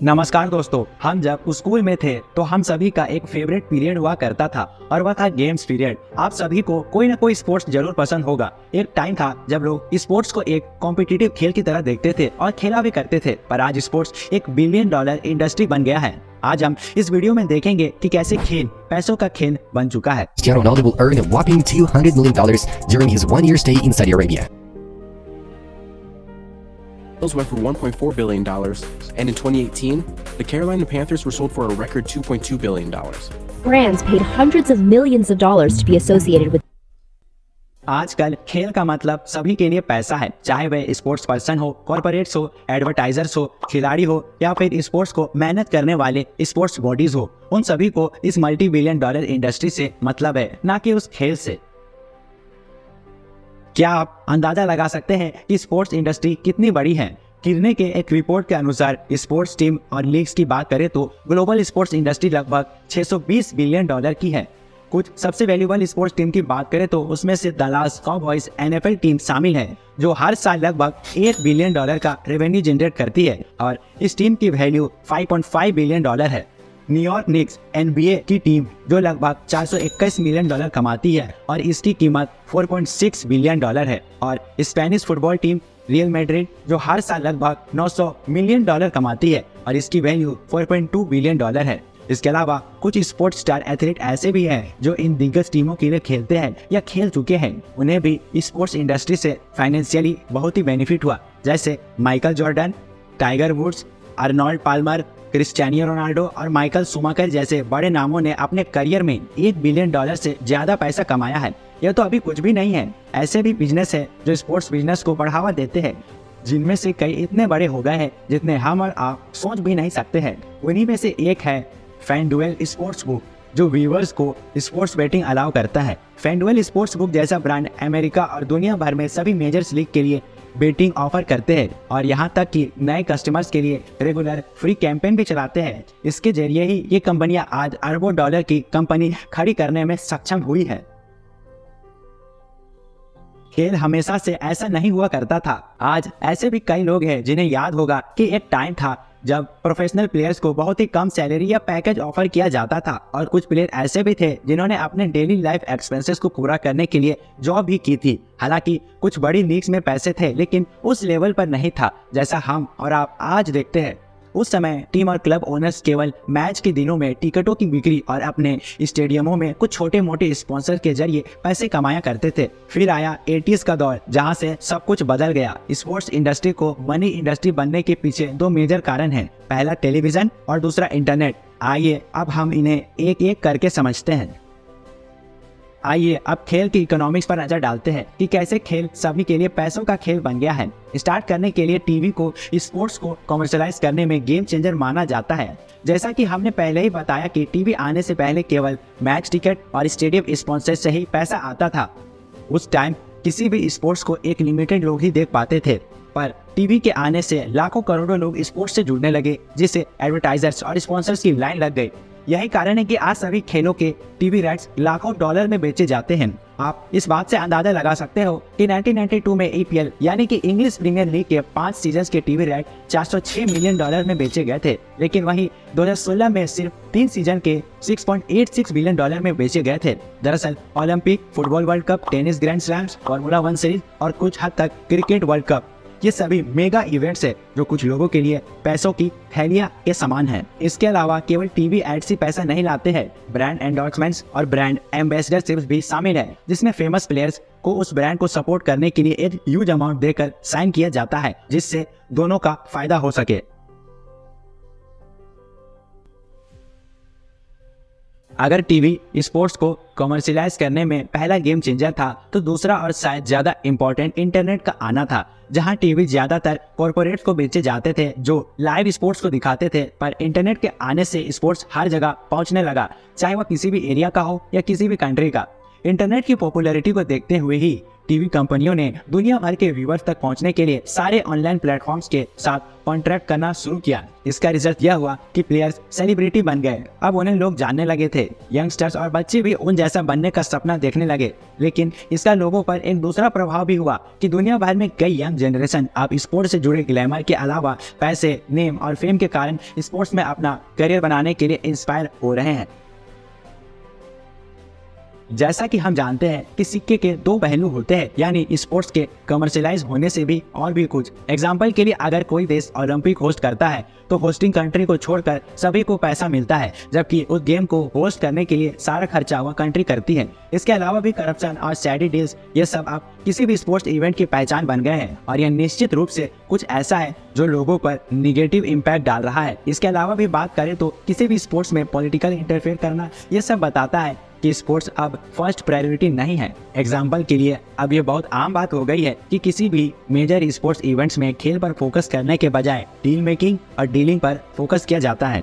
नमस्कार दोस्तों। हम जब स्कूल में थे तो हम सभी का एक फेवरेट पीरियड हुआ करता था और वह था गेम्स पीरियड। आप सभी को कोई ना कोई स्पोर्ट्स जरूर पसंद होगा। एक टाइम था जब लोग स्पोर्ट्स को एक कॉम्पिटिटिव खेल की तरह देखते थे और खेला भी करते थे, पर आज स्पोर्ट्स एक बिलियन डॉलर इंडस्ट्री बन गया है। आज हम इस वीडियो में देखेंगे कि कैसे खेल पैसों का खेल बन चुका है। Cristiano Ronaldo will earn a whopping $200 million during his one-year stay in Saudi Arabia. Went for $1.4 billion, and in 2018, the Carolina Panthers were sold for a record $2.2 billion. Brands paid hundreds of millions of dollars to be associated with. आजकल खेल का मतलब सभी के लिए पैसा है, चाहे वह स्पोर्ट्स पर्सन हो, कॉर्पोरेट्स हो, एडवर्टाइजर्स हो, खिलाड़ी हो या फिर स्पोर्ट्स को मेहनत करने वाले स्पोर्ट्स बॉडीज हो। उन सभी को इस मल्टी बिलियन डॉलर इंडस्ट्री से मतलब है, ना कि उस खेल से। क्या आप अंदाजा लगा सकते हैं कि स्पोर्ट्स इंडस्ट्री कितनी बड़ी है? किरने के एक रिपोर्ट के अनुसार स्पोर्ट्स टीम और लीग्स की बात करें तो ग्लोबल स्पोर्ट्स इंडस्ट्री लगभग 620 बिलियन डॉलर की है। कुछ सबसे वैल्यूएबल स्पोर्ट्स टीम की बात करें तो उसमें से दलास काउबॉयज NFL टीम शामिल है, जो हर साल लगभग 1 बिलियन डॉलर का रेवेन्यू जनरेट करती है और इस टीम की वैल्यू 5.5 बिलियन डॉलर है। न्यूयॉर्क निक्स NBA की टीम जो लगभग 421 मिलियन डॉलर कमाती है और इसकी कीमत 4.6 बिलियन डॉलर है। और Spanish football team real Madrid जो हर साल लगभग 900 मिलियन डॉलर कमाती है और इसकी वैल्यू 4.2 बिलियन डॉलर है। इसके अलावा कुछ स्पोर्ट्स स्टार एथलीट ऐसे भी हैं जो इन दिग्गज टीमों के लिए खेलते हैं या खेल चुके हैं। उन्हें भी स्पोर्ट्स इंडस्ट्री से फाइनेंशियली बहुत ही बेनिफिट हुआ, जैसे Michael Jordan, Tiger Woods, Arnold Palmer, Cristiano Ronaldo और माइकल शूमाकर जैसे बड़े नामों ने अपने करियर में 1 बिलियन डॉलर से ज्यादा पैसा कमाया है। यह तो अभी कुछ भी नहीं है। ऐसे भी बिजनेस है जो स्पोर्ट्स बिजनेस को बढ़ावा देते हैं, जिनमें से कई इतने बड़े हो गए हैं जितने हम और आप सोच भी नहीं सकते हैं। उन्हीं में से एक है फैनडुएल स्पोर्ट्स बुक, जो व्यूअर्स को स्पोर्ट्स बेटिंग अलाउ करता है। फैनडुएल स्पोर्ट्स बुक जैसा ब्रांड अमेरिका और दुनिया भर में सभी मेजर्स लीग के लिए बेटिंग ऑफर करते हैं और यहाँ तक कि नए कस्टमर्स के लिए रेगुलर फ्री कैंपेन भी चलाते हैं। इसके जरिए ही ये कंपनियां आज अरबों डॉलर की कंपनी खड़ी करने में सक्षम हुई है। खेल हमेशा से ऐसा नहीं हुआ करता था। आज ऐसे भी कई लोग हैं जिन्हें याद होगा कि एक टाइम था जब प्रोफेशनल प्लेयर्स को बहुत ही कम सैलरी या पैकेज ऑफर किया जाता था और कुछ प्लेयर ऐसे भी थे जिन्होंने अपने डेली लाइफ एक्सपेंसेस को पूरा करने के लिए जॉब भी की थी। हालांकि कुछ बड़ी लीग्स में पैसे थे, लेकिन उस लेवल पर नहीं था जैसा हम और आप आज देखते हैं। उस समय टीम और क्लब ओनर्स केवल मैच के दिनों में टिकटों की बिक्री और अपने स्टेडियमों में कुछ छोटे मोटे स्पॉन्सर के जरिए पैसे कमाया करते थे। फिर आया 80s का दौर, जहां से सब कुछ बदल गया। स्पोर्ट्स इंडस्ट्री को मनी इंडस्ट्री बनने के पीछे दो मेजर कारण हैं, पहला टेलीविजन और दूसरा इंटरनेट। आइए अब हम इन्हें एक एक करके समझते हैं। आइए अब खेल की इकोनॉमिक्स पर नजर डालते हैं कि कैसे खेल सभी के लिए पैसों का खेल बन गया है। स्टार्ट करने के लिए टीवी को स्पोर्ट्स को कमर्शियलाइज करने में गेम चेंजर माना जाता है। जैसा कि हमने पहले ही बताया कि टीवी आने से पहले केवल मैच टिकट और स्टेडियम स्पॉन्सर से ही पैसा आता था। उस टाइम किसी भी स्पोर्ट्स को एक लिमिटेड लोग ही देख पाते थे, पर टीवी के आने से लाखों करोड़ों लोग स्पोर्ट्स से जुड़ने लगे, जिससे एडवर्टाइजर्स और स्पॉन्सर्स की लाइन लग गई। यही कारण है कि आज सभी खेलों के टीवी राइट्स लाखों डॉलर में बेचे जाते हैं। आप इस बात से अंदाजा लगा सकते हो कि 1992 में EPL यानी कि इंग्लिश प्रीमियर लीग के 5 सीजन्स के टीवी राइट 406 मिलियन डॉलर में बेचे गए थे, लेकिन वहीं 2016 में सिर्फ 3 सीजन के 6.86 बिलियन डॉलर में बेचे गए थे। दरअसल Olympic, football world cup, tennis grand slams, formula 1 series और कुछ हद तक क्रिकेट वर्ल्ड कप, ये सभी मेगा इवेंट्स है जो कुछ लोगों के लिए पैसों की थैलियां के समान है। इसके अलावा केवल टीवी एड्स ही पैसा नहीं लाते हैं, ब्रांड एंडोर्समेंट्स और ब्रांड एम्बेसडरशिप्स भी शामिल है, जिसमें फेमस प्लेयर्स को उस ब्रांड को सपोर्ट करने के लिए एक ह्यूज अमाउंट देकर साइन किया जाता है, जिससे दोनों का फायदा हो सके। अगर टीवी स्पोर्ट्स को कमर्शियलाइज करने में पहला गेम चेंजर था, तो दूसरा और शायद ज्यादा इंपॉर्टेंट इंटरनेट का आना था, जहां टीवी ज्यादातर कॉर्पोरेट्स को बेचे जाते थे जो लाइव स्पोर्ट्स को दिखाते थे। पर इंटरनेट के आने से स्पोर्ट्स हर जगह पहुंचने लगा, चाहे वह किसी भी एरिया का हो या किसी भी कंट्री का। इंटरनेट की पॉपुलैरिटी को देखते हुए ही टीवी कंपनियों ने दुनिया भर के व्यूअर्स तक पहुंचने के लिए सारे ऑनलाइन प्लेटफॉर्म्स के साथ कॉन्ट्रैक्ट करना शुरू किया। इसका रिजल्ट यह हुआ कि प्लेयर्स सेलिब्रिटी बन गए। अब उन्हें लोग जानने लगे थे। यंगस्टर्स और बच्चे भी उन जैसा बनने का सपना देखने लगे। लेकिन इसका लोगों पर एक दूसरा प्रभाव भी हुआ कि दुनिया भर में कई यंग जनरेशन अब स्पोर्ट्स से जुड़े ग्लैमर के अलावा पैसे, नेम और फेम के कारण स्पोर्ट्स में अपना करियर बनाने के लिए इंस्पायर हो रहे हैं। जैसा कि हम जानते हैं कि सिक्के के दो पहलू होते हैं, यानी स्पोर्ट्स के कमर्शियलाइज होने से भी और भी कुछ। एग्जाम्पल के लिए अगर कोई देश ओलंपिक होस्ट करता है तो होस्टिंग कंट्री को छोड़कर सभी को पैसा मिलता है, जबकि उस गेम को होस्ट करने के लिए सारा खर्चा वह कंट्री करती है। इसके अलावा भी करप्शन और सैडी डील्स, ये सब अब किसी भी स्पोर्ट्स इवेंट की पहचान बन गए हैं और यह निश्चित रूप से कुछ ऐसा है जो लोगों पर निगेटिव इम्पैक्ट डाल रहा है। इसके अलावा भी बात करें तो किसी भी स्पोर्ट्स में पॉलिटिकल इंटरफेयर करना, ये सब बताता है कि स्पोर्ट्स अब फर्स्ट प्रायोरिटी नहीं है। एग्जाम्पल के लिए अब ये बहुत आम बात हो गई है कि किसी भी मेजर स्पोर्ट्स इवेंट्स में खेल पर फोकस करने के बजाय डील मेकिंग और डीलिंग पर फोकस किया जाता है।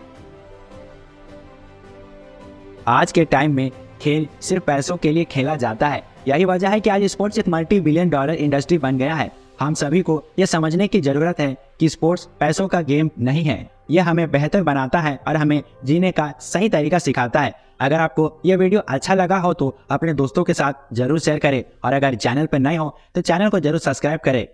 आज के टाइम में खेल सिर्फ पैसों के लिए खेला जाता है। यही वजह है कि आज स्पोर्ट्स एक $multi-billion इंडस्ट्री बन गया है। हम सभी को यह समझने की जरूरत है कि स्पोर्ट्स पैसों का गेम नहीं है। यह हमें बेहतर बनाता है और हमें जीने का सही तरीका सिखाता है। अगर आपको यह वीडियो अच्छा लगा हो तो अपने दोस्तों के साथ जरूर शेयर करें और अगर चैनल पर नए हो तो चैनल को जरूर सब्सक्राइब करें।